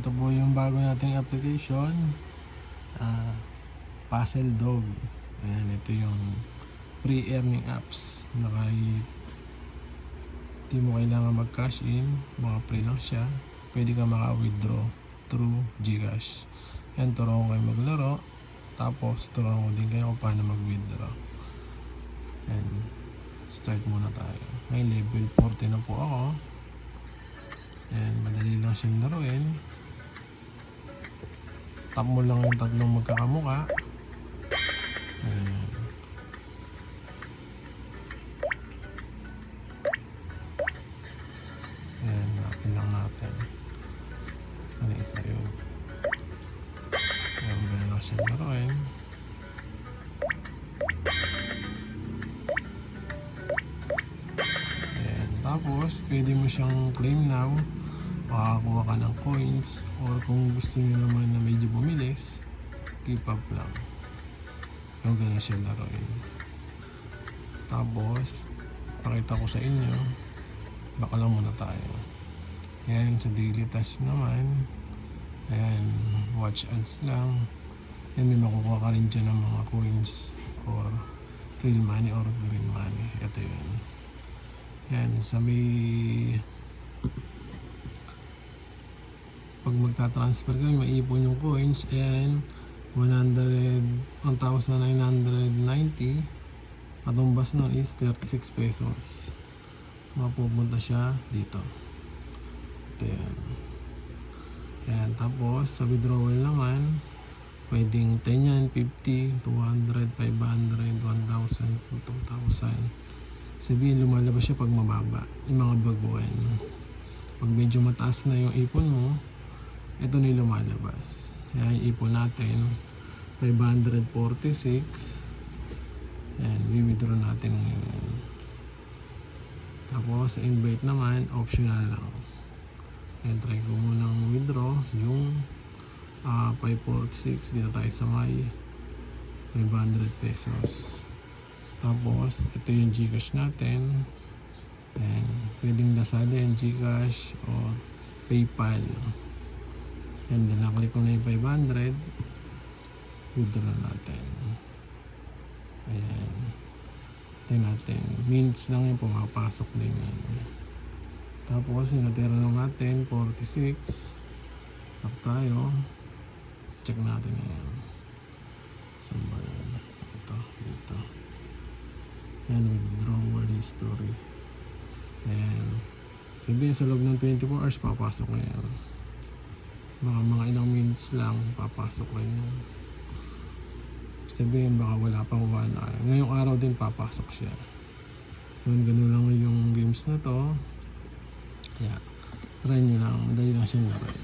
ito po yung bago nating application, Puzzle Dog. Ayan, ito yung free earning apps na kahit di mo kailangan mag cash in, mga free lang siya, pwede ka maka-withdraw through Gcash. Ayan, turuan ko kayo maglaro, tapos turuan ko din kayo kung paano mag-withdraw. Ayan, start muna tayo. May level 40 na po ako. Ayan, madali lang siyang laruin. Tap mo lang yung tatlong magkakamuka. Ayan. Ayan, napin lang natin. Sana isa yun. Ayan, madali lang siyang laruin. Ayan, tapos pwede mo siyang claim now. Makakuha ka ng coins, or kung gusto nyo naman na medyo bumilis, keep up lang. Yung ganun siya laruin. Tapos pakita ko sa inyo, baka lang muna tayo. Ayan, sa daily task naman, ayan, watch ads lang. Ayan, may makukuha ka rin dyan ng mga coins or real money or green money. Ito yun. Ayan, sa may pag magta-transfer kayo, maipon yung coins. Ayan, 1,990. Patumbas na is 36 pesos. Mapupunta siya dito. Ito yan. Ayan, tapos sa withdrawal naman, pwedeng 10 yan, 50, 200, 500, 1,000, 2,000. Sabihin, lumalabas siya pag mababa, yung mga baguhan. Pag medyo mataas na yung ipon mo, ito na yung lumalabas. Ayan, yung ipon natin 546. Ayan, i-withdraw natin ngayon. Tapos sa invite naman, optional lang. Ayan, try ko munang withdraw yung 546. Dito tayo sa may 500 pesos. Tapos ito yung Gcash natin. Ayan, pwedeng Lazada and Gcash o PayPal. Yan, nakalik ko na yung 500. Withdraw natin. Ayan. Tingnan natin. Minutes lang yung pumapasok din yan. Tapos, sinatira lang natin 46. Tap tayo. Check natin yan. Saan ba yan? Ito. Dito. Yan, withdrawal history. Ayan. Sabihin sa loob ng 24 hours, papasok na yan. Mga ilang minutes lang, papasok rin yan. Sabihin, baka wala pang 1 hour. Ngayong araw din, papasok siya. Ganun lang yung games na to. Kaya, try nyo lang. Madali lang siyang laruin.